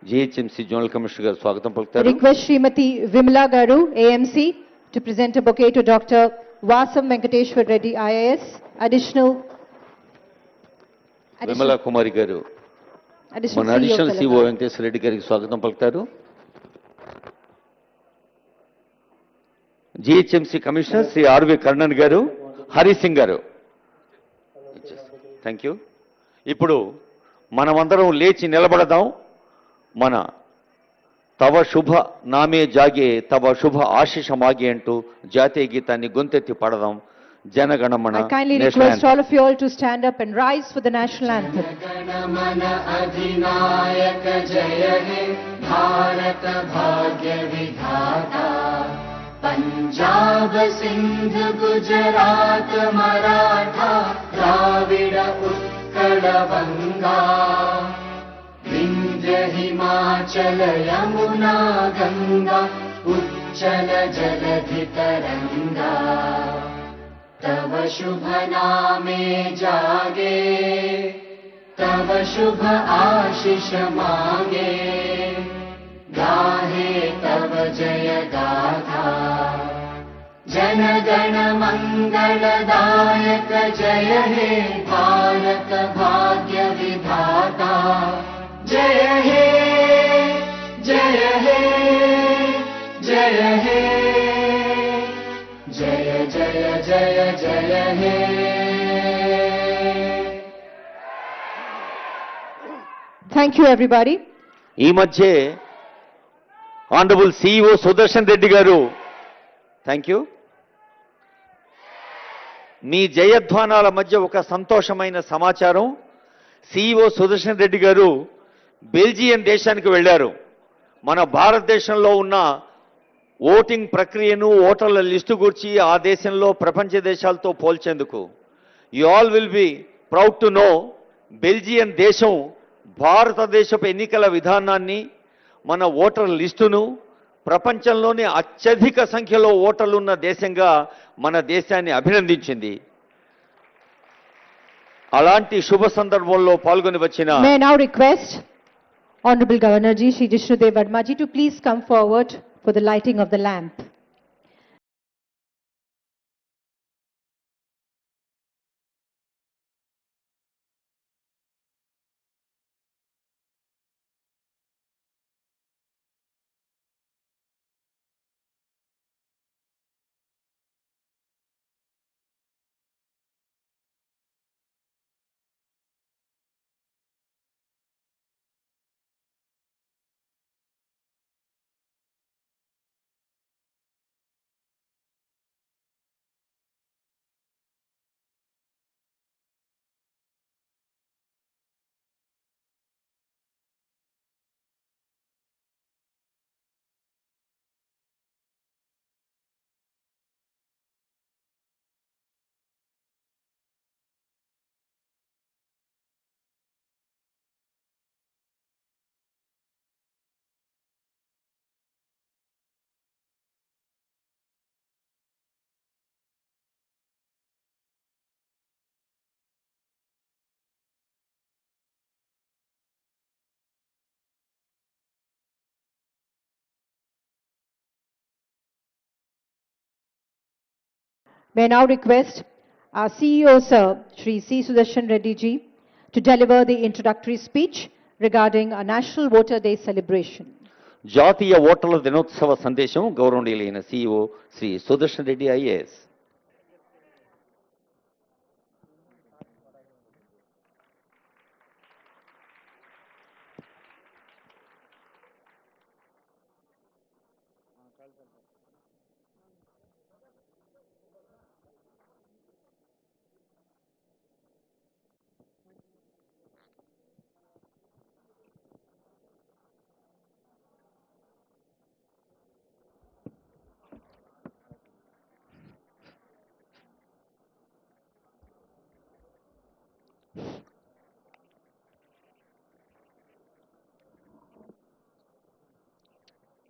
GHMC zonal commissioner గారు స్వాగతం పలుకుతారు. Request Srimati Vimla Garu, AMC, to present a bouquet to Dr. Vasam Venkateshwar Reddy, IAS. Additional Vimala Kumari గారు మన additional CEO CEO Venkateswara Reddy గారికి స్వాగతం పలుకుతారు. GHMC commissioner Shri RV Karnan గారు, హరి సింగ్ గారు. Thank you. ఇప్పుడు మనమందరం లేచి నిలబడదాం. మన తవ శుభ నామే జాగే తవ శుభ ఆశిష మాగే అంటూ జాతీయ గీతాన్ని గొంతెత్తి పాడదాం. Jana Gana Mana. I kindly request all of you all to stand up and rise for the national anthem. Jana Gana Mana अधिनायक जय हे भारत भाग्य विधाता पंजाब सिंध गुजरात मराठा द्राविड उत्कल बंगा विंध्य हिमाचल यमुना गंगा उच्चल जलधि तरंगा तव शुभ नामे जागे तव शुभ आशीष मांगे गाहे तव जय गाथा जन गण मंगलदायक जय हे भारत भाग्य विधाता जय हे जय हे जय हे जय जय जय जय हे Thank you, everybody. ఈ మధ్య ఆనరబుల్ సిఇఓ సుదర్శన్ రెడ్డి గారు, థ్యాంక్ యూ. మీ జయధ్వానాల మధ్య ఒక సంతోషమైన సమాచారం. సిఇఓ సుదర్శన్ రెడ్డి గారు బెల్జియం దేశానికి వెళ్ళారు. మన భారతదేశంలో ఉన్న ఓటింగ్ ప్రక్రియను, ఓటర్ల లిస్టు గురించి ఆ దేశంలో ప్రపంచ దేశాలతో పోల్చేందుకు. You all will be proud to know, Belgium దేశం భారతదేశపు ఎన్నికల విధానాన్ని, మన ఓటర్ లిస్టును ప్రపంచంలోనే అత్యధిక సంఖ్యలో ఓటర్లు ఉన్న దేశంగా మన దేశాన్ని అభినందించింది. అలాంటి శుభ సందర్భంలో పాల్గొని వచ్చిన May I now request Honorable Governor Ji, Shri Jishnu Varma Ji, to please come forward for the lighting of the lamp. May I now request our CEO, Sir, Shri C. Sudarshan Reddy Ji, to deliver the introductory speech regarding our National Voter Day celebration. జాతీయ ఓటర్ల దినోత్సవ సందేశం గౌరవనీయులైన CEO Shri Sudarshan Reddy IAS.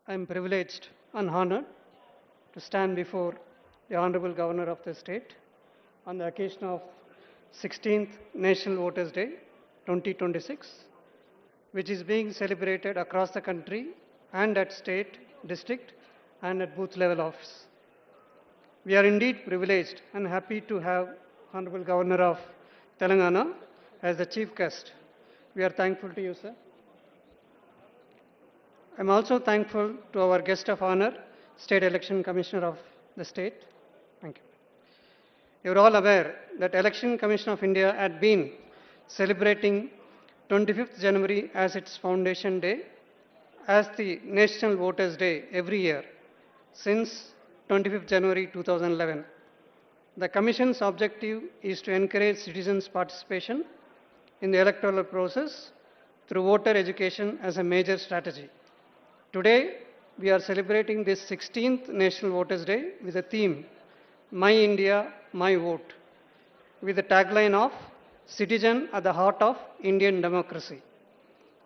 I am privileged and honored to stand before the Honorable Governor of the state on the occasion of 16th National Voters Day 2026 which is being celebrated across the country and at state, district, and at booth level office. We are indeed privileged and happy to have Honorable Governor of Telangana as the chief guest. We are thankful to you, sir. I am also thankful to our guest of honor, State Election Commissioner of the state. Thank you. You are all aware that Election Commission of India had been celebrating 25th January as its foundation day, as the National Voters' Day every year since 25th January 2011. The Commission's objective is to encourage citizens' participation in the electoral process through voter education as a major strategy. Today, we are celebrating this 16th National Voters' Day with the theme, My India, My Vote, with the tagline of Citizen at the Heart of Indian Democracy.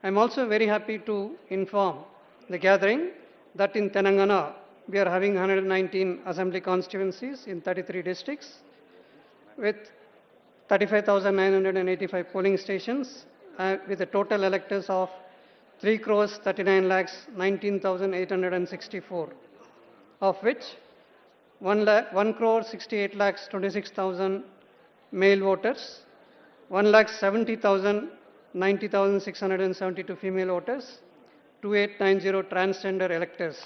I am also very happy to inform the gathering that in Telangana, we are having 119 assembly constituencies in 33 districts with 35,985 polling stations with a total electors of 3 crores 39 lakhs 19,864, of which 1 crore 68 lakhs 26,000 male voters, 1 lakh 70,000 90,672 female voters, 2890 transgender electors.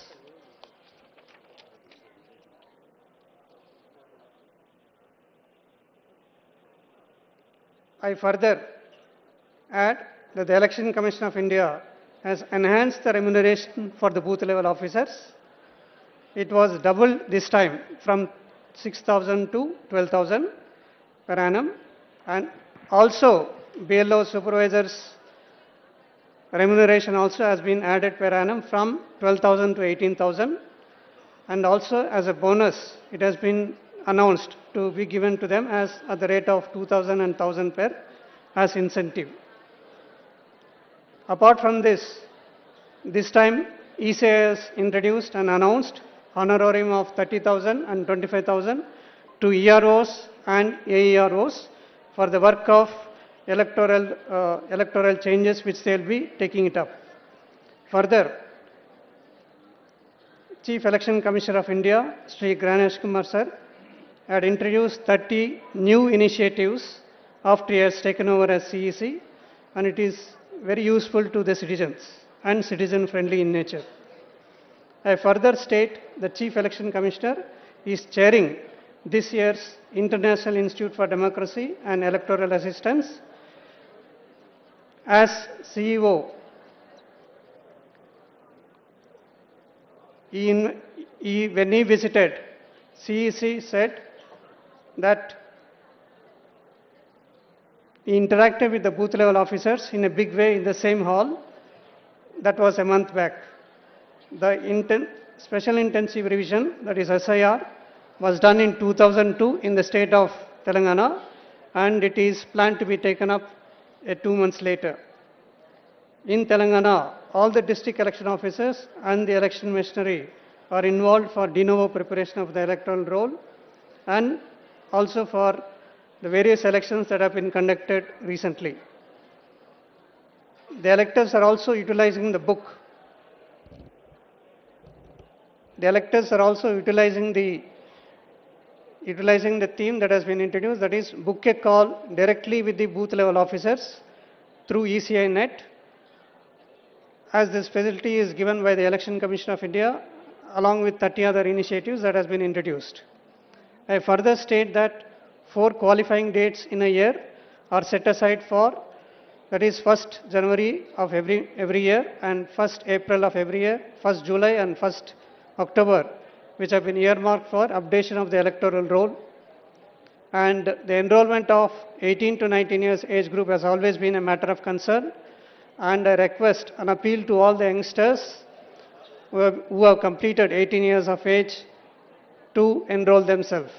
I further add that the Election Commission of India has enhanced the remuneration for the booth level officers. It was doubled this time from 6,000 to 12,000 per annum, and also BLO supervisors remuneration also has been added per annum from 12,000 to 18,000, and also as a bonus it has been announced to be given to them as at the rate of 2,000 and 1,000 per as incentive. Apart from this time ECI has introduced and announced honorarium of 30,000 and 25,000 to EROs and AEROs for the work of electoral changes which they will be taking it up. Further, Chief Election Commissioner of India, Sri Ganesh Kumar sir, had introduced 30 new initiatives after he has taken over as CEC, and it is very useful to the citizens and citizen friendly in nature. I further state the Chief Election Commissioner is chairing this year's International Institute for Democracy and Electoral Assistance. As CEO, when he visited, CEC said that he interacted with the booth level officers in a big way in the same hall. That was a month back. The special intensive revision, that is SIR, was done in 2002 in the state of Telangana, and it is planned to be taken up 2 months later. In Telangana, all the district election officers and the election machinery are involved for de novo preparation of the electoral roll and also for the various elections that have been conducted recently. The electors are also utilizing the book. The electors are also utilizing the theme that has been introduced, that is book a call directly with the booth level officers through ECI net, as this facility is given by the Election Commission of India along with 30 other initiatives that has been introduced. I further state that 4 qualifying dates in a year are set aside for, that is 1st January of every year and 1st April of every year, 1st July and 1st October, which have been earmarked for updation of the electoral roll. And the enrollment of 18 to 19 years age group has always been a matter of concern, and I request an appeal to all the youngsters who have completed 18 years of age to enroll themselves.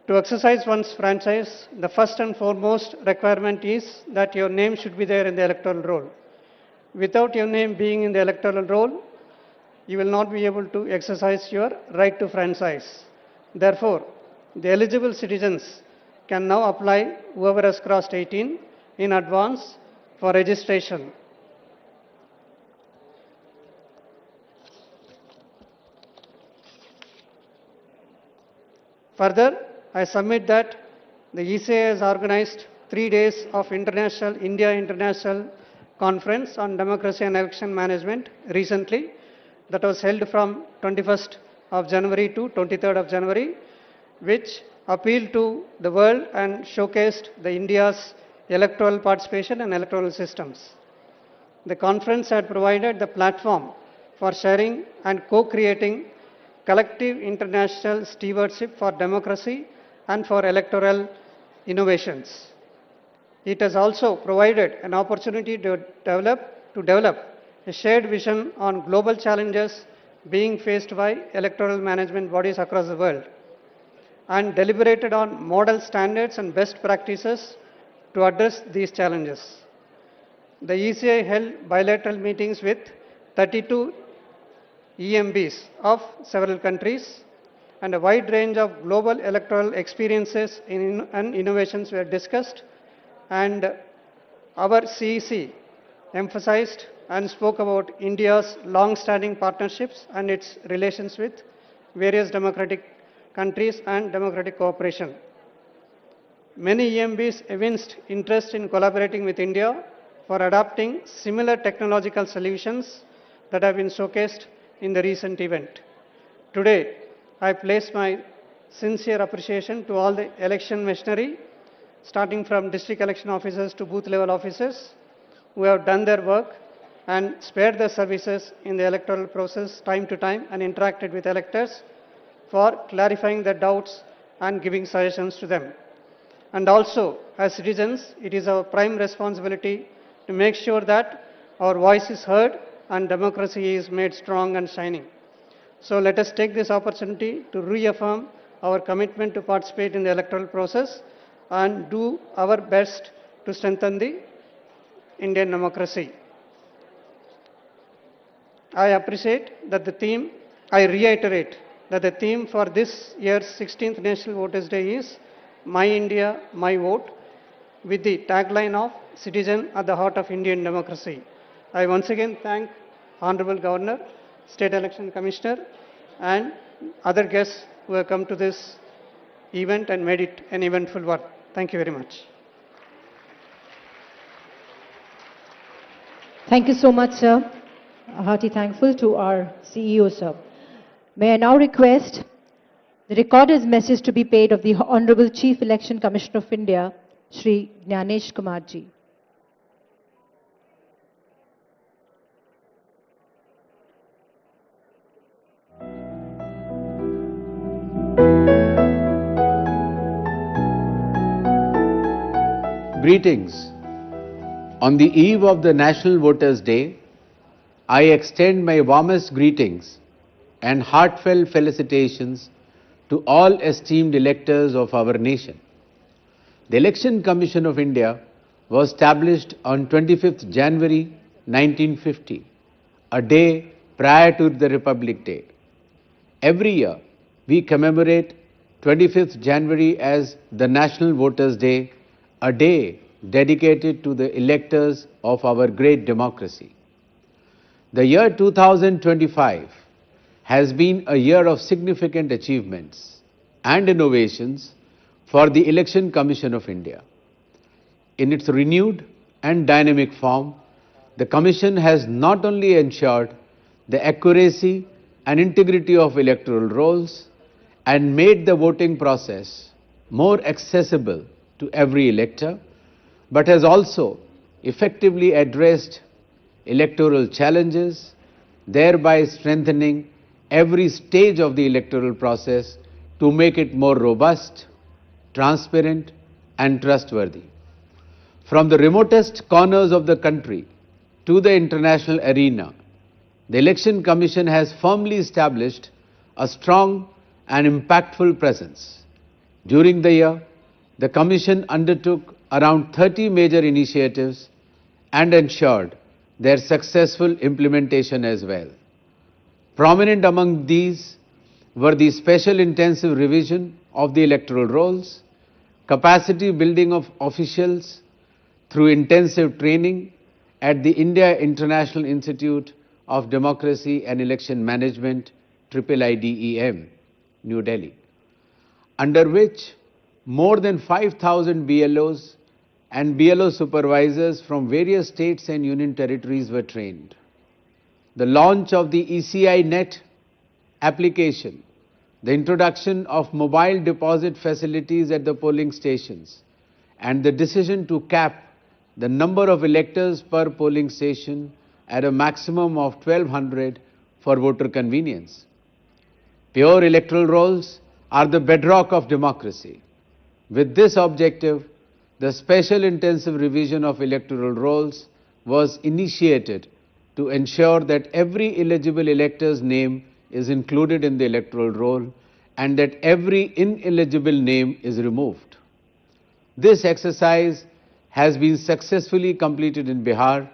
To exercise one's franchise, the first and foremost requirement is that your name should be there in the electoral roll. Without your name being in the electoral roll, you will not be able to exercise your right to franchise. Therefore, the eligible citizens can now apply, whoever has crossed 18, in advance for registration. Further, I submit that the ECA has organized 3 days of India International Conference on Democracy and Election Management recently, that was held from 21st of January to 23rd of January, which appealed to the world and showcased the India's electoral participation and electoral systems. The conference had provided the platform for sharing and co-creating collective international stewardship for democracy and for electoral innovations. It has also provided an opportunity to develop a shared vision on global challenges being faced by electoral management bodies across the world, and deliberated on model standards and best practices to address these challenges. The ECI held bilateral meetings with 32 EMBs of several countries, and a wide range of global electoral experiences and innovations were discussed, and our CEC emphasized and spoke about India's long-standing partnerships and its relations with various democratic countries and democratic cooperation. Many EMBs evinced interest in collaborating with India for adopting similar technological solutions that have been showcased in the recent event. Today, I place my sincere appreciation to all the election machinery, starting from district election officers to booth level officers, who have done their work and spared their services in the electoral process time to time and interacted with electors for clarifying their doubts and giving suggestions to them. And also, as citizens, it is our prime responsibility to make sure that our voice is heard and democracy is made strong and shining. So let us take this opportunity to reaffirm our commitment to participate in the electoral process and do our best to strengthen the Indian democracy. I reiterate that the theme for this year's 16th National Voters' Day is My India, My Vote, with the tagline of Citizen at the Heart of Indian Democracy. I once again thank Honorable Governor, State Election Commissioner, and other guests who have come to this event and made it an eventful one. Thank you very much. Thank you so much, sir. Hearty thankful to our CEO, sir. May I now request the recorder's message to be paid of the Honorable Chief Election Commissioner of India, Shri Gyanesh Kumar ji. Greetings. On the eve of the National Voters' Day, I extend my warmest greetings and heartfelt felicitations to all esteemed electors of our nation. The Election Commission of India was established on 25th January 1950, a day prior to the Republic Day. Every year, we commemorate 25th January as the National Voters' Day, a day dedicated to the electors of our great democracy. The year 2025 has been a year of significant achievements and innovations for the Election Commission of India. In its renewed and dynamic form, the Commission has not only ensured the accuracy and integrity of electoral rolls and made the voting process more accessible to every elector, but has also effectively addressed electoral challenges, thereby strengthening every stage of the electoral process to make it more robust, transparent, and trustworthy. From the remotest corners of the country to the international arena, the Election Commission has firmly established a strong and impactful presence. During the year, the Commission undertook around 30 major initiatives and ensured their successful implementation as well. Prominent among these were the special intensive revision of the electoral rolls, capacity building of officials through intensive training at the India International Institute of Democracy and Election Management, IIIDEM, New Delhi, under which more than 5,000 BLOs and BLO supervisors from various states and union territories were trained. The launch of the ECI Net application, the introduction of mobile deposit facilities at the polling stations, and the decision to cap the number of electors per polling station at a maximum of 1,200 for voter convenience. Pure electoral rolls are the bedrock of democracy. With this objective, the special intensive revision of electoral rolls was initiated to ensure that every eligible elector's name is included in the electoral roll and that every ineligible name is removed. This exercise has been successfully completed in Bihar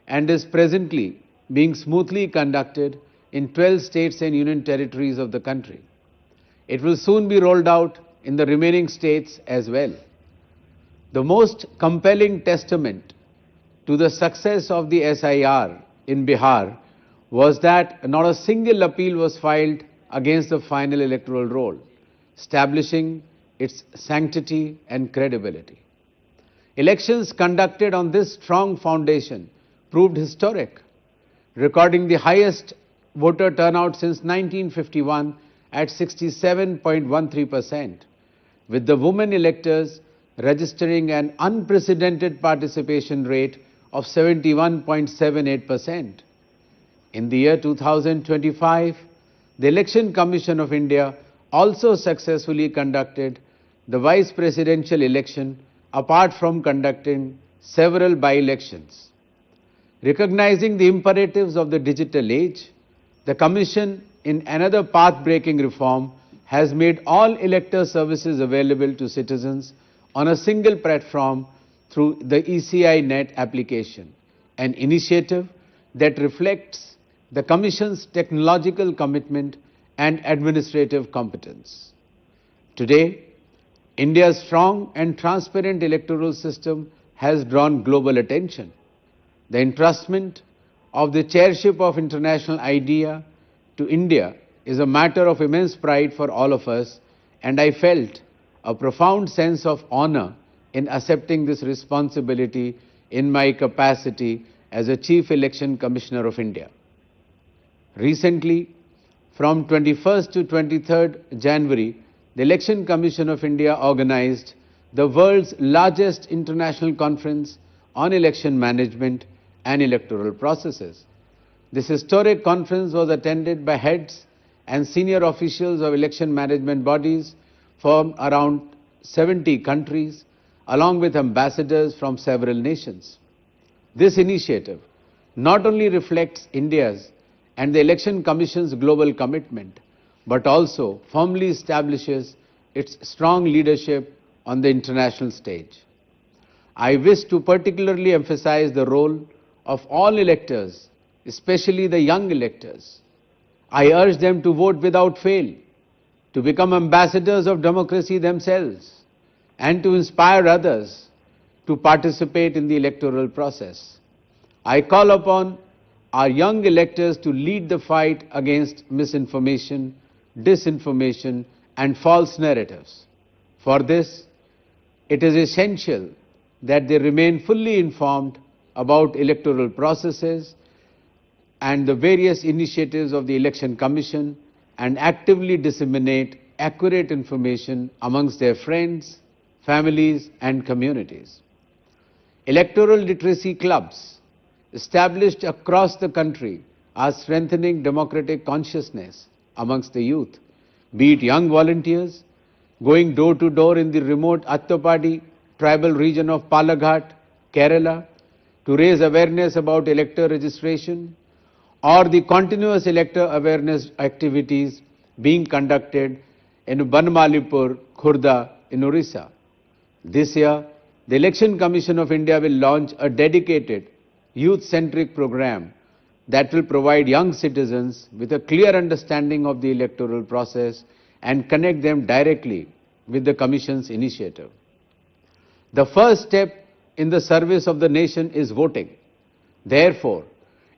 and is presently being smoothly conducted in 12 states and union territories of the country. It will soon be rolled out in the remaining states as well. The most compelling testament to the success of the SIR in Bihar was that not a single appeal was filed against the final electoral roll, establishing its sanctity and credibility. Elections conducted on this strong foundation proved historic, recording the highest voter turnout since 1951 at 67.13%, with the women electors registering an unprecedented participation rate of 71.78%. In the year 2025, the Election Commission of India also successfully conducted the vice presidential election apart from conducting several by-elections. Recognizing the imperatives of the digital age, the Commission, in another path-breaking reform, has made all elector services available to citizens on a single platform through the ECI Net application, an initiative that reflects the Commission's technological commitment and administrative competence. Today, India's strong and transparent electoral system has drawn global attention. The entrustment of the chairship of International IDEA to India is a matter of immense pride for all of us, and I felt a profound sense of honor in accepting this responsibility in my capacity as a Chief Election Commissioner of India. Recently, from 21st to 23rd January, the Election Commission of India organized the world's largest international conference on election management and electoral processes. This historic conference was attended by heads and senior officials of election management bodies from around 70 countries, along with ambassadors from several nations. This initiative not only reflects India's and the Election Commission's global commitment, but also firmly establishes its strong leadership on the international stage. I wish to particularly emphasize the role of all electors, especially the young electors. I urge them to vote without fail, to become ambassadors of democracy themselves, and to inspire others to participate in the electoral process. I call upon our young electors to lead the fight against misinformation, disinformation, and false narratives. For this, it is essential that they remain fully informed about electoral processes and the various initiatives of the Election Commission and actively disseminate accurate information amongst their friends, families, and communities. Electoral literacy clubs established across the country are strengthening democratic consciousness amongst the youth, be it young volunteers going door to door in the remote Attapadi tribal region of Palaghat, Kerala, to raise awareness about elector registration, or the continuous elector awareness activities being conducted in Banmalipur, Khurda in Orissa. This year, the Election Commission of India will launch a dedicated youth-centric program that will provide young citizens with a clear understanding of the electoral process and connect them directly with the Commission's initiative. The first step in the service of the nation is voting. Therefore,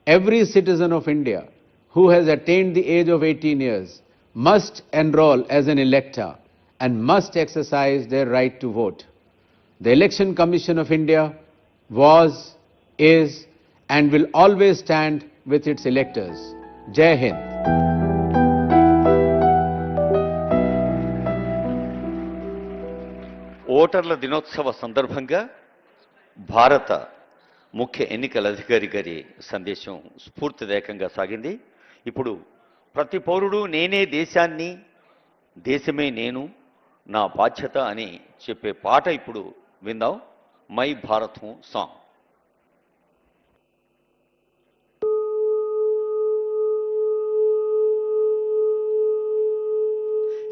every citizen of India who has attained the age of 18 years must enroll as an elector and must exercise their right to vote. The Election Commission of India was, is, and will always stand with its electors. Jai Hind. ఓటర్ల దినోత్సవ సందర్భంగా భారత ముఖ్య ఎన్నికల అధికారి గారి సందేశం స్ఫూర్తిదాయకంగా సాగింది. ఇప్పుడు ప్రతి పౌరుడు నేనే దేశాన్ని, దేశమే నేను, నా బాధ్యత అని చెప్పే పాట ఇప్పుడు విందాం. My Bharat who song.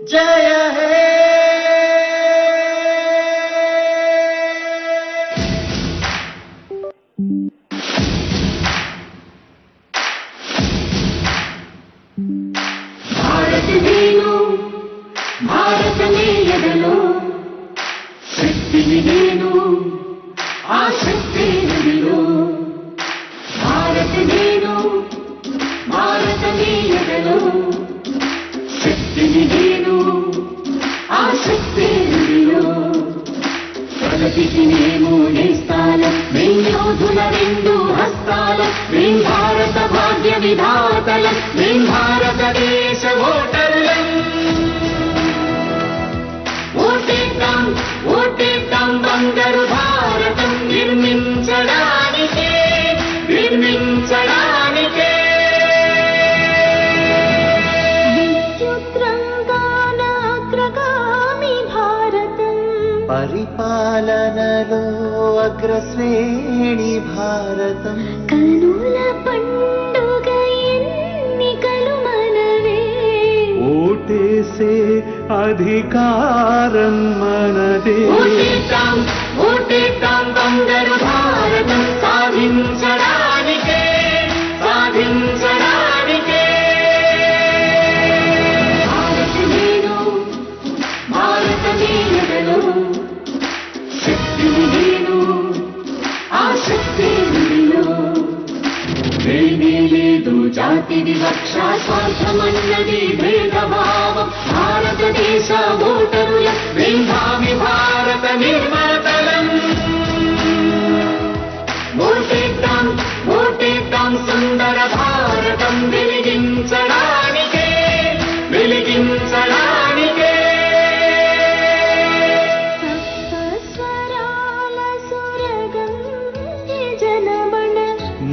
जय हे भारत नेनु भारत नेयदलो शक्तिनि नेनु आ शक्ति नदिलो भारत नेनु भारत नेयदलो శక్తిని నేను ఆ శక్తి నదిలో ప్రగతికి మేము నేస్తాలం మేం యోధుల రెండు హస్తాలం మేం భారత భాగ్య విధాతలం మేం భారతదేశ ఓటర్లం ఓటేద్దాం ఓటేద్దాం బంగారు భారతం నిర్మించడానికే నిర్మించడానికే పరిపాలనలో అగ్రశ్రేణి భారతం కనుల పండుగ ఎన్నికలు మనవే ఓటేసే అధికారం మనదే ఓటేద్దాం ఓటేద్దాం బంగారు భారతం సాధించడానికే సాధించడానికే భారత నేను భారత నేయదలో శక్తిని నేను ఆ శక్తి నదిలో వేరే లేదు జాతి వివక్ష స్వార్థమన్నది భేదభావం భారతదేశ ఓటరుల మేధావి భారత నిర్మాతలం ఓటేద్దాం ఓటేద్దాం సుందర భారతం వెలిగించడానికే వెలిగించడానికే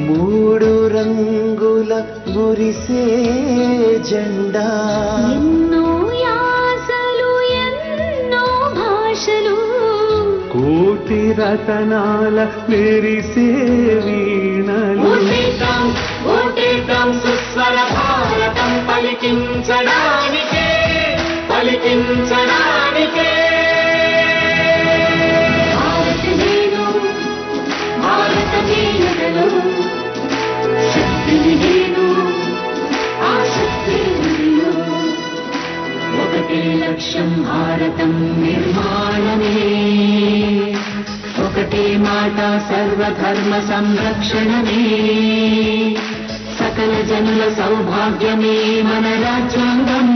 మూడు రంగుల మురిసే జెండా ఎన్నో యాసలు ఎన్నో భాషలు కోటి రతనాల మెరిసే వీణలు ఓటేద్దాం ఓటేద్దాం సుస్వర భారతం పలికించడానికే పలికించడానికే భారత నేను భారత నేయదలో శక్తిని నేను ఆ శక్తి నదిలో ఒకటే లక్ష్యం భారతం నిర్మాణమే ఒకటే మాట సర్వధర్మ సంరక్షణమే సకల జనుల సౌభాగ్యమే మన రాజ్యాంగం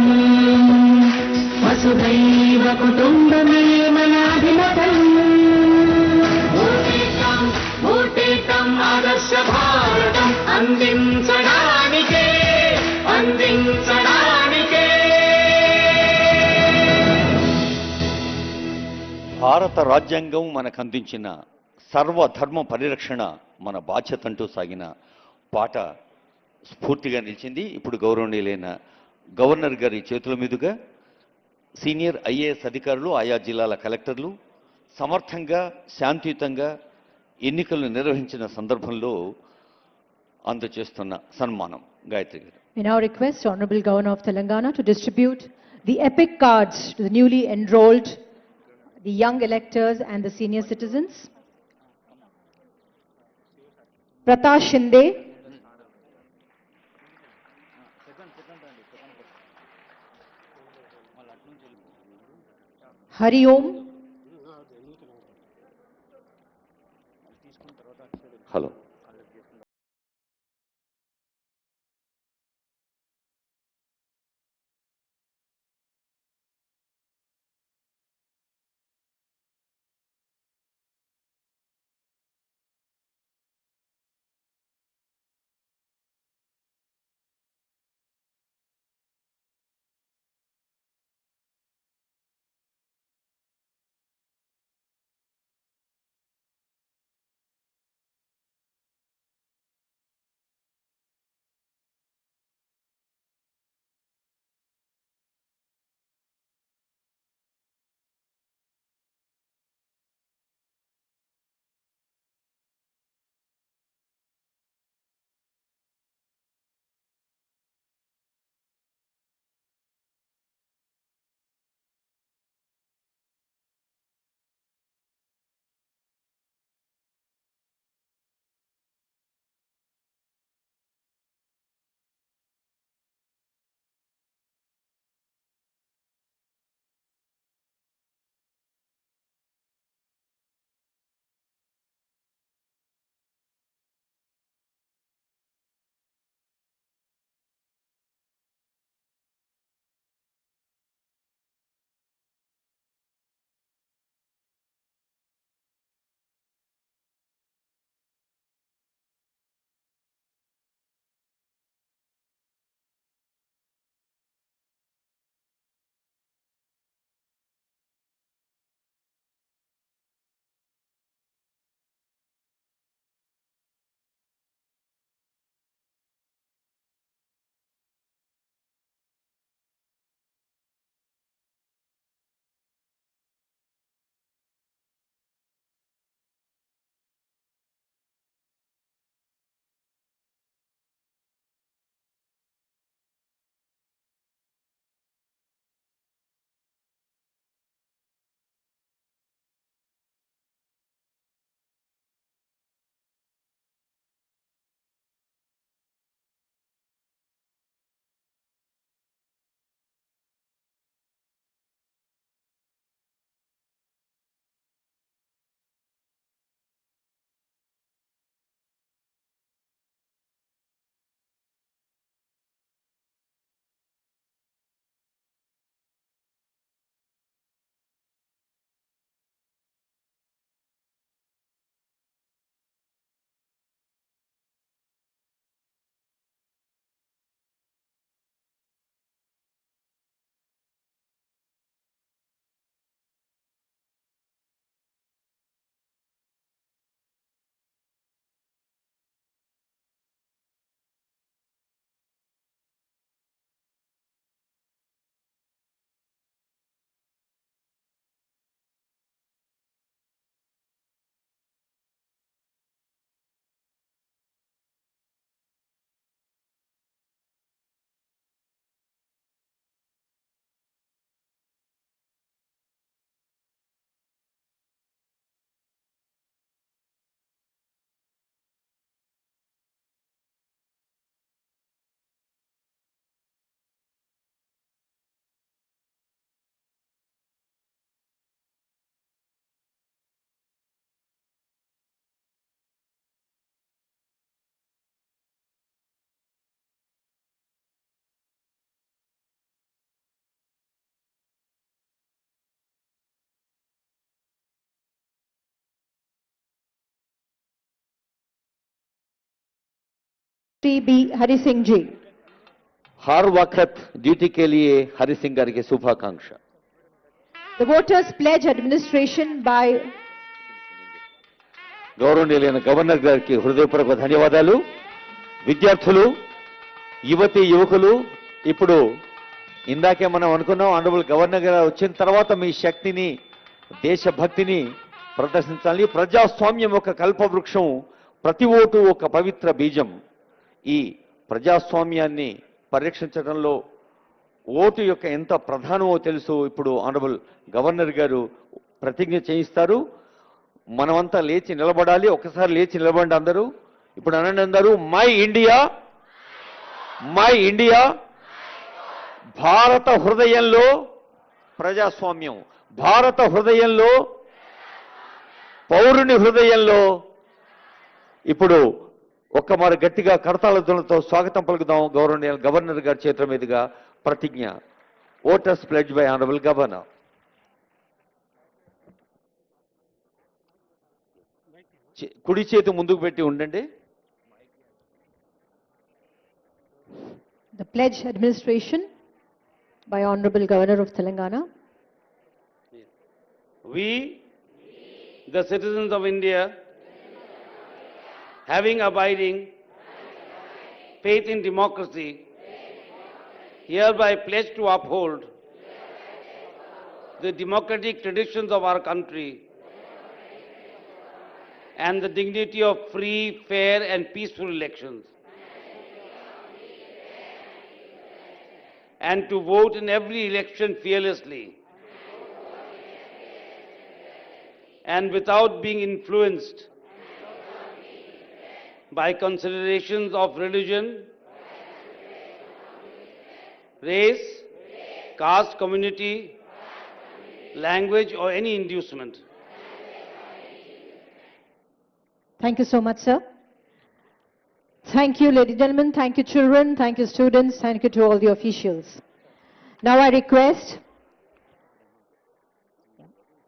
వసుధైవ కుటుంబమే మన అభిమతం ఓటేద్దాం ఆదర్శ భారతం అందించడానికే అందించడానికే భారత రాజ్యాంగం మనకు అందించిన సర్వధర్మ పరిరక్షణ మన బాధ్యత అంటూ సాగిన పాట స్ఫూర్తిగా నిలిచింది. ఇప్పుడు గౌరవనీయులైన గవర్నర్ గారి చేతుల మీదుగా సీనియర్ ఐఏఎస్ అధికారులు ఆయా జిల్లాల కలెక్టర్లు సమర్థంగా శాంతియుతంగా ఎన్నికలను నిర్వహించిన సందర్భంలో అందజేస్తున్న సన్మానం. గాయత్రి గారు. We now request Honorable Governor of Telangana to distribute the epic cards to the newly enrolled, the young electors and the senior citizens. Pratash Shinde, Hari Om, హలో. Shri B. Hari Singh Ji. हर वक्त duty के लिए हरि सिंह गाరికి శుభాకాంక్ష. The voters pledge administration by గౌరవనీయులైన governor గారికి హృదయపూర్వక ధన్యవాదాలు. విద్యార్థులు, యువతి యువకులు, ఇప్పుడు ఇందాకే మనం అనుకున్నాం ఆనరబుల్ గవర్నర్ గారు వచ్చిన తర్వాత మీ శక్తిని, దేశభక్తిని ప్రదర్శించాలి. ప్రజాస్వామ్యం ఒక కల్పవృక్షం, ప్రతి ఓటు ఒక పవిత్ర బీజం. ఈ ప్రజాస్వామ్యాన్ని పరిరక్షించడంలో ఓటు యొక్క ఎంత ప్రధానమో తెలుసు. ఇప్పుడు ఆనరబుల్ గవర్నర్ గారు ప్రతిజ్ఞ చేయిస్తారు. మనమంతా లేచి నిలబడాలి. ఒకసారి లేచి నిలబడండి అందరూ. ఇప్పుడు అనండి అందరూ, మై ఇండియా, మై ఇండియా. భారత హృదయంలో ప్రజాస్వామ్యం, భారత హృదయంలో, పౌరుని హృదయంలో. ఇప్పుడు ఒక్క మరి గట్టిగా కరతాళధ్వనులతో స్వాగతం పలుకుదాం. గౌరవనీయ గవర్నర్ గారి చేతుల మీదుగా ప్రతిజ్ఞ. Voters pledge by honourable governor. కుడి చేతి ముందుకు పెట్టి ఉండండి. the pledge administration by Honorable Governor of Telangana. We, the citizens of India, having abiding faith in democracy, hereby pledge to uphold the democratic traditions of our country and the dignity of free, fair and peaceful elections, and to vote in every election fearlessly and without being influenced by considerations of religion, race, caste, community, language or any inducement. Thank you so much, sir. Thank you, ladies and gentlemen. Thank you, children. Thank you, students. Thank you to all the officials. Now I request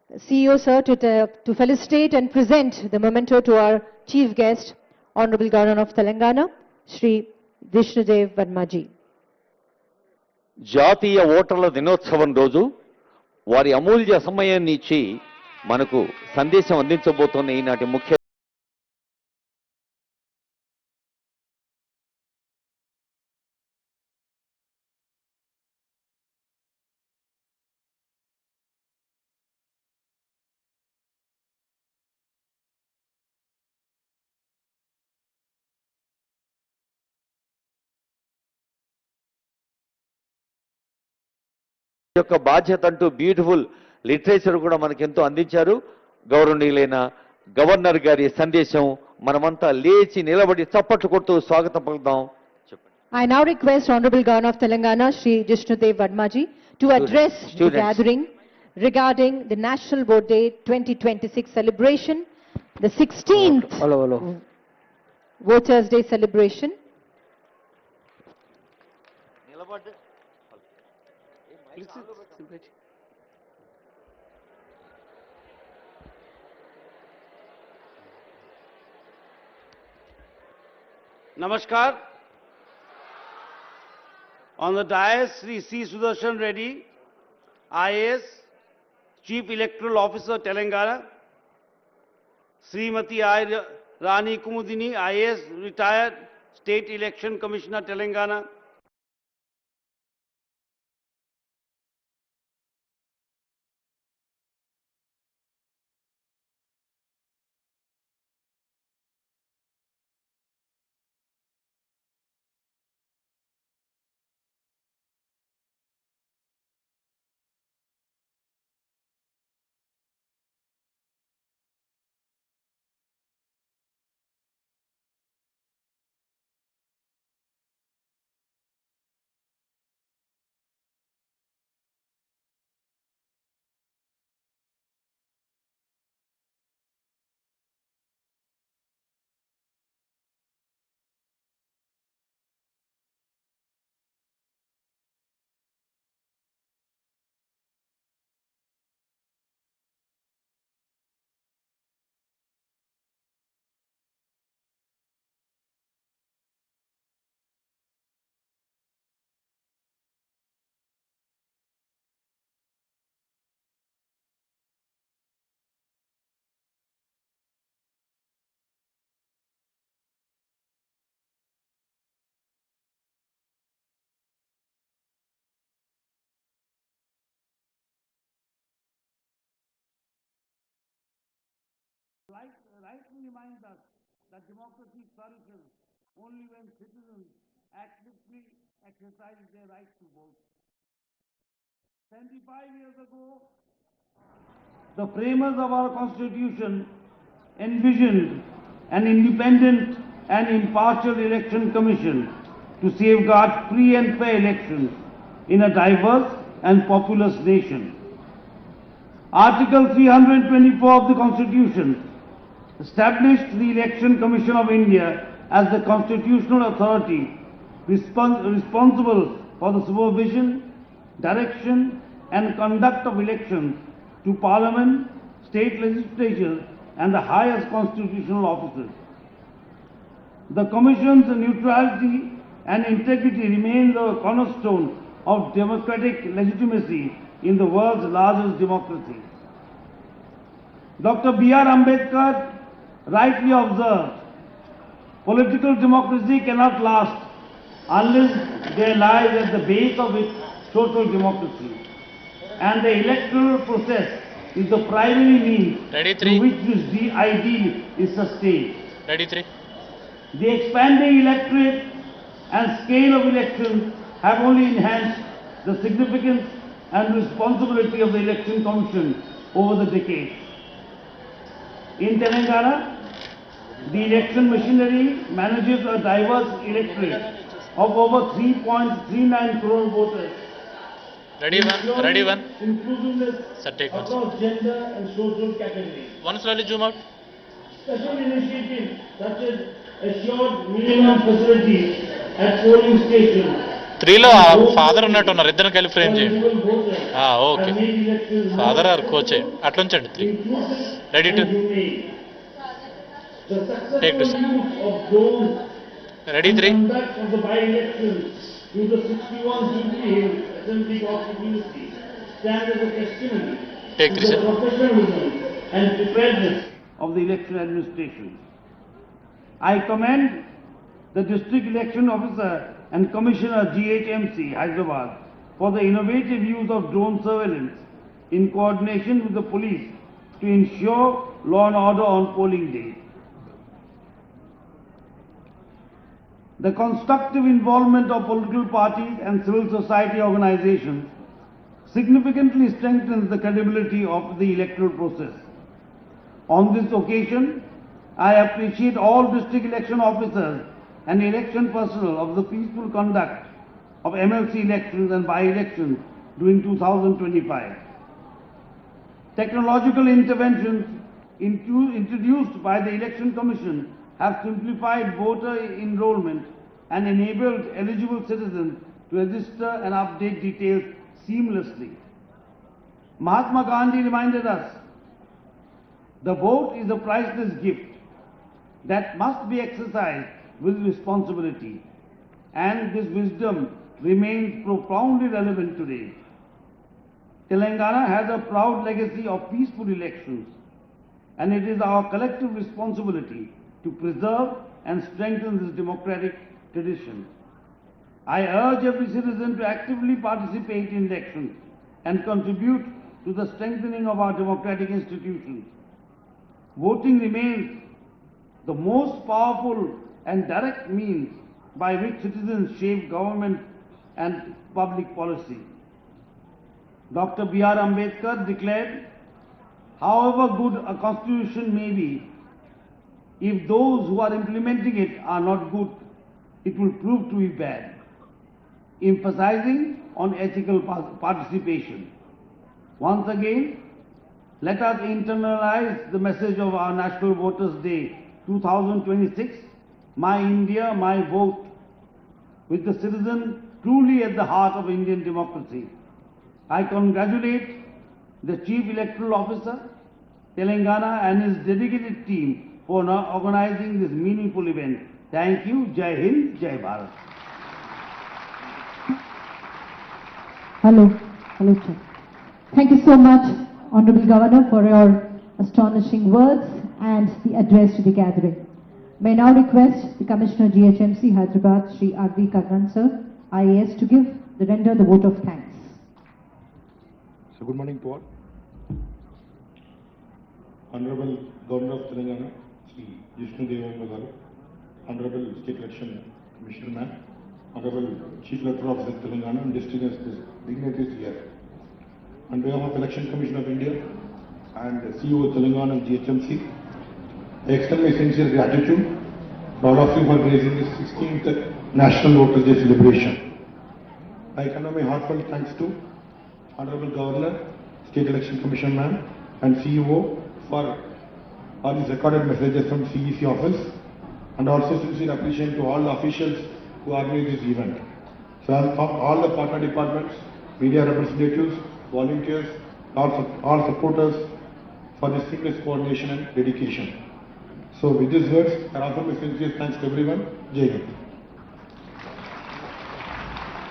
the CEO, sir, to felicitate and present the memento to our chief guest, Honorable Governor of Telangana, Shri Jishnu Varma ji. జాతీయ ఓటర్ల దినోత్సవం రోజు వారి అమూల్య సమయాన్ని ఇచ్చి మనకు సందేశం అందించబోతున్న ఈనాటి ముఖ్య యొక్క బాధ్యత అంటూ బ్యూటిఫుల్ లిటరేచర్ కూడా మనకెంతో అందించారు. గౌరవనీయులైన గవర్నర్ గారి సందేశం మనమంతా లేచి నిలబడి చప్పట్లు కొడుతూ స్వాగతం పలుకుదాం. I now request Honorable Governor of Telangana, Shri Jishnu Varma ji, to address the Students. gathering regarding the National Vote Day 2026 celebration, the 16th Voters Day celebration. Namaskar. On the dais, Sri C. Sudarshan Reddy, IAS, Chief Electoral Officer, Telangana, Srimati I. Rani Kumudini, IAS, Retired State Election Commissioner, Telangana, rightly reminds us that democracy flourishes only when citizens actively exercise their right to vote. 75 years ago, the framers of our Constitution envisioned an independent and impartial election commission to safeguard free and fair elections in a diverse and populous nation. Article 324 of the Constitution established the Election Commission of India as the constitutional authority responsible for the supervision, direction and conduct of elections to Parliament, state legislatures and the highest constitutional officers. The Commission's neutrality and integrity remain the cornerstone of democratic legitimacy in the world's largest democracy. Dr. B.R. Ambedkar rightly observed, political democracy cannot last unless there lies at the base of it social democracy. And the electoral process is the primary means through which this ideal is sustained. The expanding electorate and scale of elections have only enhanced the significance and responsibility of the Election Commission over the decades. In Telangana, the election machinery manages a diverse electorate of over 3.39 crore voters. Ready one. Inclusiveness Sir, take one. across gender and social categories. One slowly zoom out. Special initiatives such as assured minimum facilities at polling stations. 3 లో father ఉన్నట్టున్నారు, ఇద్దరు కలిపి frame చేయండి. Okay, father are కోచే అట్లా ఉంచండి. 3 ready to take to ready 3 take 3 sir. And preparedness of the election administration. I commend the District Election Officer and Commissioner GHMC, Hyderabad, for the innovative use of drone surveillance in coordination with the police to ensure law and order on polling day. The constructive involvement of political parties and civil society organizations significantly strengthens the credibility of the electoral process. On this occasion, I appreciate all district election officers and election personnel of the peaceful conduct of MLC elections and by-elections during 2025. Technological interventions introduced by the Election Commission have simplified voter enrollment and enabled eligible citizens to register and update details seamlessly. Mahatma Gandhi reminded us, the vote is a priceless gift that must be exercised with responsibility, and this wisdom remains profoundly relevant today. Telangana has a proud legacy of peaceful elections, and it is our collective responsibility to preserve and strengthen this democratic tradition. I urge every citizen to actively participate in elections and contribute to the strengthening of our democratic institutions. Voting remains the most powerful and direct means by which citizens shape government and public policy. Dr. B.R. Ambedkar declared, however good a constitution may be, if those who are implementing it are not good, it will prove to be bad, emphasizing on ethical participation. Once again, let us internalize the message of our National Voters' Day 2026, My India, My Vote, with the citizen truly at the heart of Indian democracy. I congratulate the Chief Electoral Officer, Telangana, and his dedicated team for organizing this meaningful event. Thank you. Jai Hind, Jai Bharat. Hello, sir. Thank you so much, Honorable Governor, for your astonishing words and the address to the gathering. May I now request the Commissioner GHMC Hyderabad, Shri R.V. Karnan sir, IAS, to render the vote of thanks. So good morning to all. Honorable Governor of Telangana, Jishnu garu, Honorable State Election Commissioner Ma'am, Honorable Chief Electoral Officer of Telangana, and distinguished dignitaries here. On behalf of Election Commission of India and CEO Telangana and GHMC, I extend my sincere gratitude to all of you for raising this 16th National Voters' Day celebration. I convey my heartfelt thanks to Honorable Governor, State Election Commission Ma'am, and CEO for all these recorded messages from CEC office, and also sincere appreciation to all the officials who organized this event. So I thank all the partner departments, media representatives, volunteers, all supporters for this seamless coordination and dedication. So with these words, I offer my sincere thanks to everyone. Jai Hind.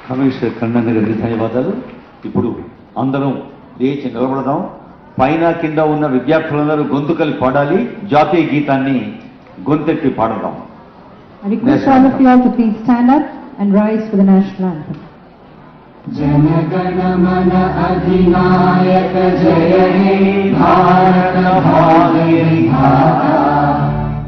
Commissioner కన్నన్న గారికి ధన్యవాదాలు. ఇప్పుడు అందరం లేచి నిలబడదాం. పైన కింద ఉన్న విద్యార్థులందరూ గొంతుకలు పాడాలి. జాతీయ గీతాన్ని గొంతెత్తి పాడదాం. I request all of you all to please stand up and rise for the national anthem. जनगण मन अधिनायक जय हे भारत भाग्य विधाता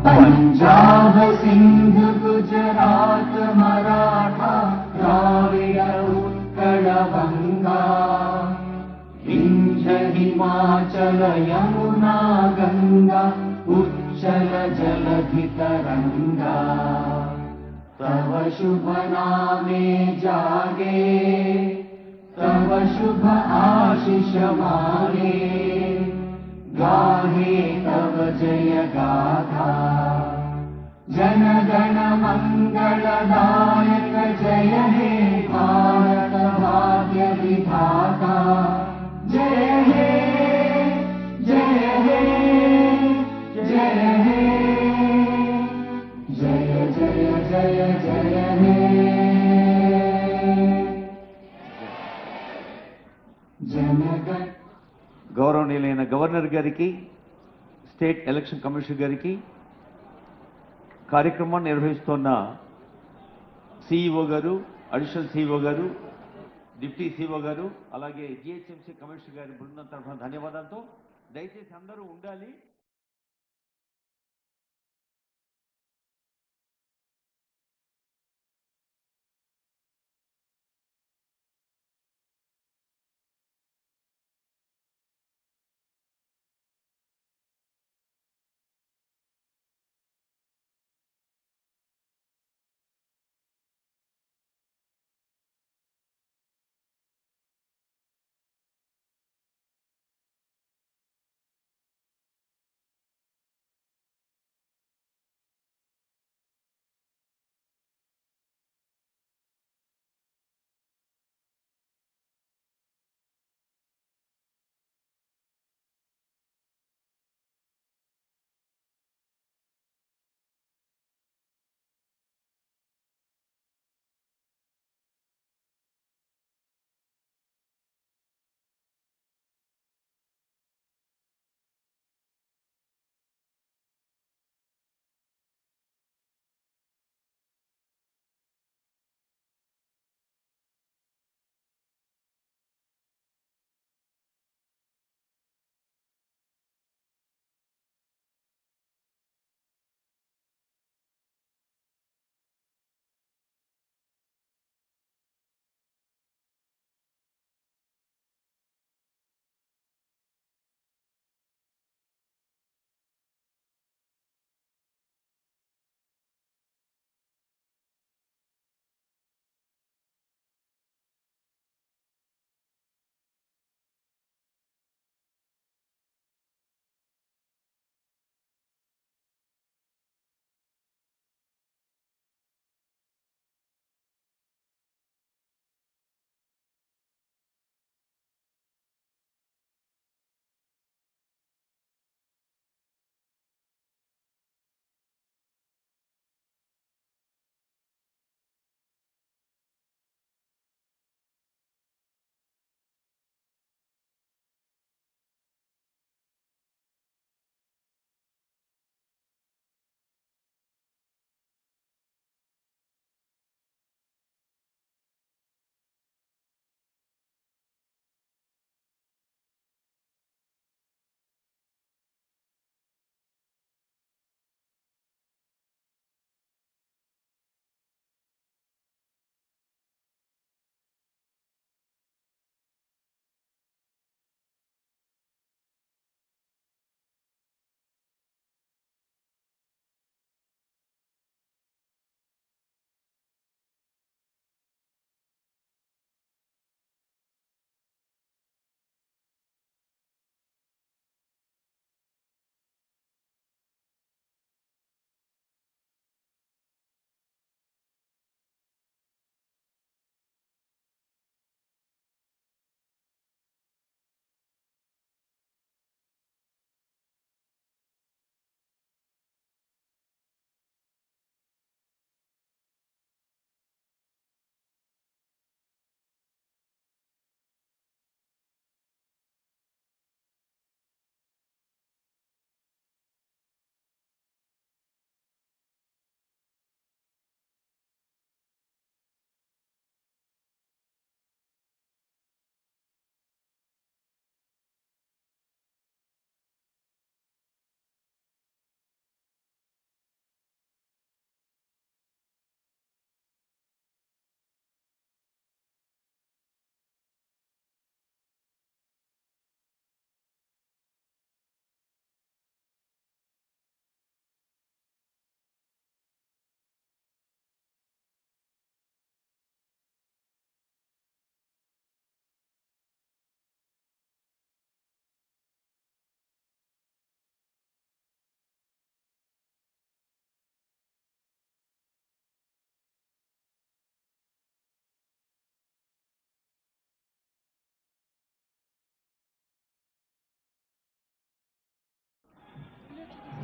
पंजाब सिंध गुजरात मराठा द्राविड उत्कल बंगा विंध्य हिमाचल यमुना गंगा उच्चल जलधि तरंगा तव शुभ नामे जागे तव शुभ आशीष मागे गाहे तव जय गाथा जन गण मंगलदायक जय हे भारत भाग्य विधाता जय हे जय हे जय हे जय जय जय जय हे जनगण గౌరవనీయులైన గవర్నర్ గారికి, స్టేట్ ఎలక్షన్ కమిషన్ గారికి, కార్యక్రమాన్ని నిర్వహిస్తున్న సిఇఓ గారు, అడిషనల్ సిఇఓ గారు, డిప్యూటీ సిఇఓ గారు, అలాగే జిహెచ్ఎంసీ కమిషనర్ గారి బృందం తరఫున ధన్యవాదాలతో దయచేసి అందరూ ఉండాలి.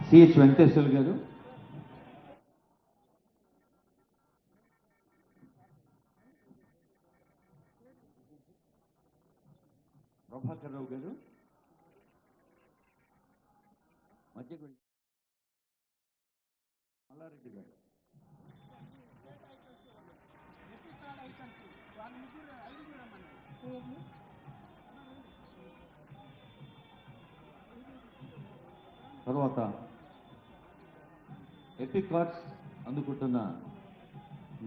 సిహెచ్ వెంకటేశ్వర్ గారు, ప్రభాకర్ రావు గారు, మధ్యకు మల్లారెడ్డి గారు. తర్వాత ఎపిక్ కార్డ్స్ అందుకుంటున్న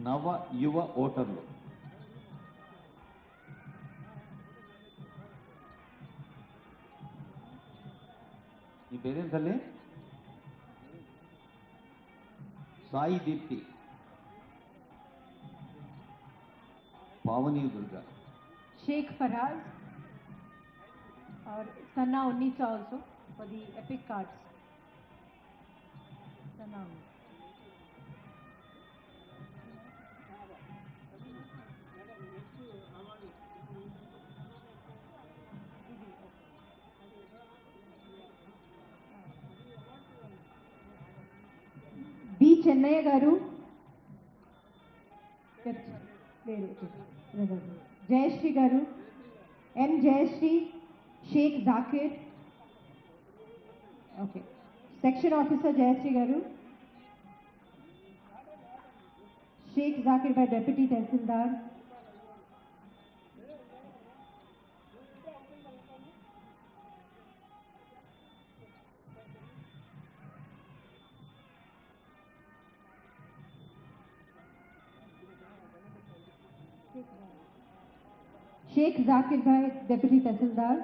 నవ యువ ఓటర్లు. నీ పేరేం తల్లి? Sai Deepthi, Pavani Durga. Sheikh Faraz or Sanna Unnisa also for the epic cards. Sanna Unnisa. B. Chennaya garu. Jayashri garu. M. Jayashri. Sheikh Zakir. Okay. Section Officer Jayashri garu. Sheikh Zakir by Deputy Tehsildar. Sheikh Zakir by Deputy Tehsildar.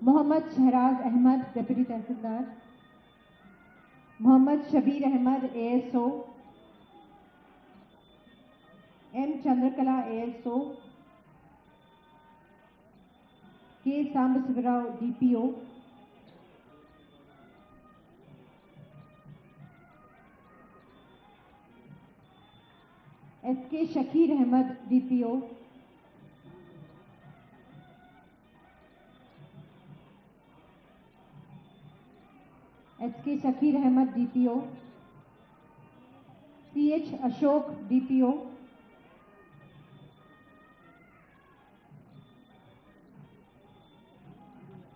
Mohammad Shehraz Ahmad, Deputy Tehsildar. Mohammad Shabir Ahmad, ASO. M. Chandrakala, ASO. K. Sambasivarao, DPO. S.K. Shakir Ahmad, DPO. S.K. Shakir Ahmad, DPO. C.H. Ashok, DPO.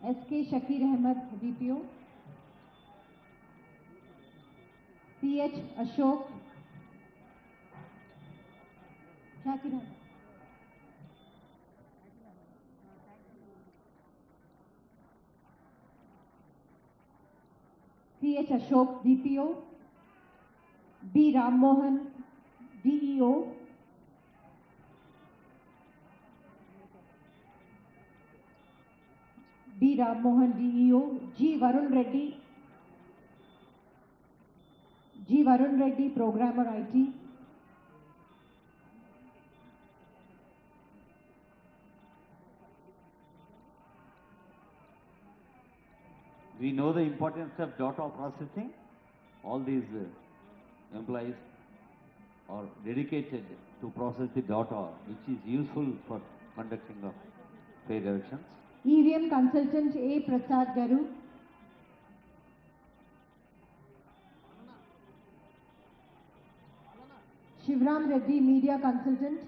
S.K. Shakir Ahmad, DPO. C.H. Ashok. Shakir Ahmad. C.H. Ashok, DPO. B. Ram Mohan, DEO. B. Ram Mohan, DEO. G. Varun Reddy. G. Varun Reddy, Programmer IT. We know the importance of data processing. All these employees are dedicated to process the data, which is useful for conducting of fair elections. EVM Consultant A. Prasad Garu. Shivram Reddy, Media Consultant.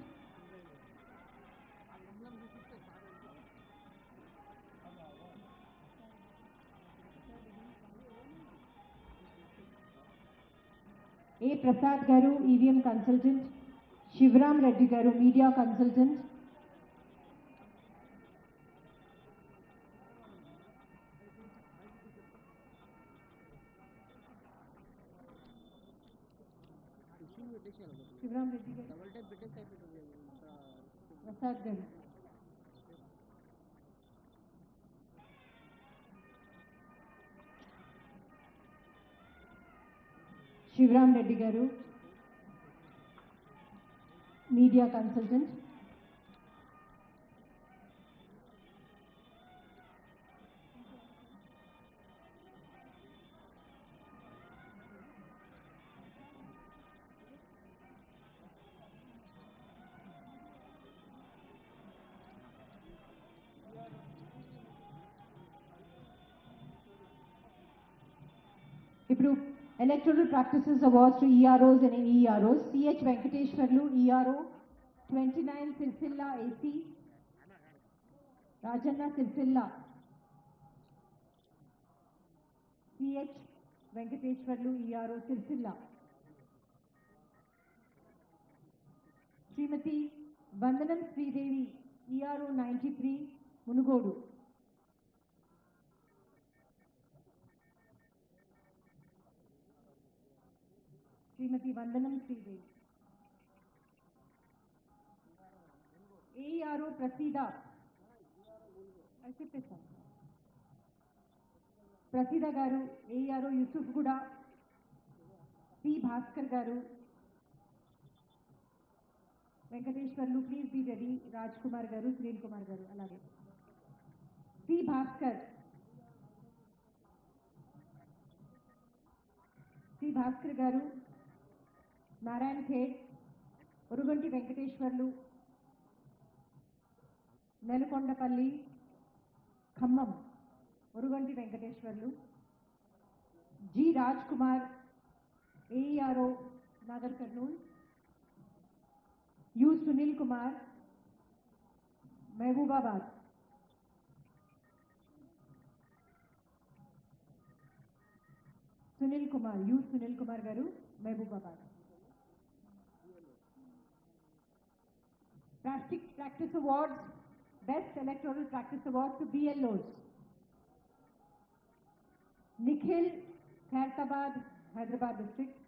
A. Prasad Garu, EVM Consultant. Shivram Reddy Garu, Media Consultant. Shivram Reddy Garu. Prasad Garu. Shivram Reddy Garu, Media Consultant. ఇప్పుడు electoral practices awards to EROs and EROs. CH Venkateswarlu ERO 29 Sircilla AC. Rajanna Sircilla. CH Venkateswarlu ERO Sircilla. Srimathi Vandanam Sridevi ERO 93 Munugode. Shrimati Vandanam Sridevi. AERO ప్రసీద. ప్రసీద గారు AERO Yusuf గూడ. P Bhaskar గారు. Venkateswarlu please be ready. Raj Kumar గారు, సునీల్ కుమార్ గారు అలాగే. P Bhaskar. P Bhaskar గారు Narayana Khed. Oruganti Venkateswarlu Nelakondapalli Khammam. Oruganti Venkateswarlu. G Raj Kumar AERO Nagar Kurnool. U Sunil Kumar Mahabubabad. Sunil Kumar Sunil Kumar గారు Mahabubabad. Practice awards. Best electoral practice awards to BLOs. Nikhil Khairatabad Hyderabad district.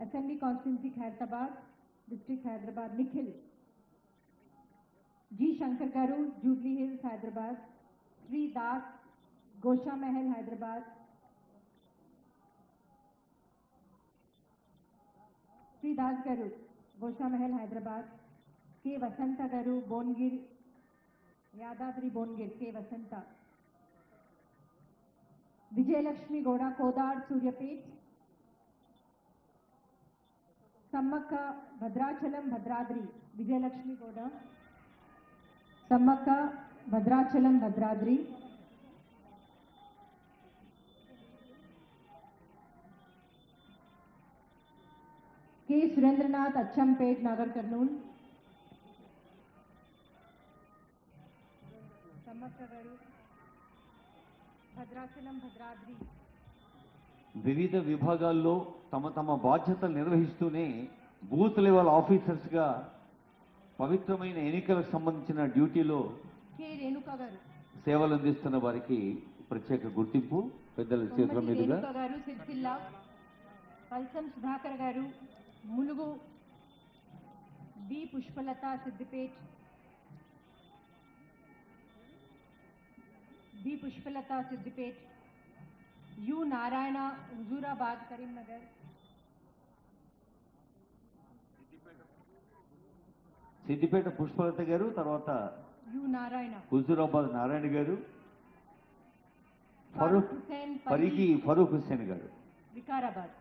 Assembly constituency Khairatabad district Hyderabad. Nikhil. G Shankar గారు జూబ్లీ హిల్స్ హైదరాబాద్. శ్రీ దాస్ గోషా మహల్ హైదరాబాద్. శ్రీ దాస్ గారు గోషా మహల్ హైదరాబాద్. K వసంత గారు బోన్గిర్ యాదాద్రి భువనగిరి. K వసంత. విజయలక్ష్మి గౌడ కోదాడ్ సూర్యపేట్. సమ్మక్క భద్రాచలం భద్రాద్రి. విజయలక్ష్మి గౌడ సమ్మక్క భద్రాచలం భద్రాద్రి. K సురేంద్రనాథ్ అచ్చంపేట్ నాగర్ కర్నూల్. సమ్మక్క గారు భద్రాచలం భద్రాద్రి. వివిధ విభాగాల్లో తమ తమ బాధ్యతలు నిర్వహిస్తూనే బూత్ లెవెల్ ఆఫీసర్స్గా పవిత్రమైన ఎన్నికలకు సంబంధించిన డ్యూటీలో K రేణుక గారు. సేవలు అందిస్తున్న వారికి ప్రత్యేక గుర్తింపు పెద్దల చేతుల మీదుగా. రేణుక గారు సిరిసిల్ల. పల్సం సుధాకర్ గారు Mulugu. B Pushpalatha Siddipet. B Pushpalatha Siddipet. U Narayana Huzurabad Karimnagar. Siddipet Pushpalatha గారు, తర్వాత U నారాయణ. హుజూరాబాద్ నారాయణ గారు. ఫరూక్ హుసేన్ పరిగి ఫరూక్ హుస్సేన్ గారు వికారాబాద్.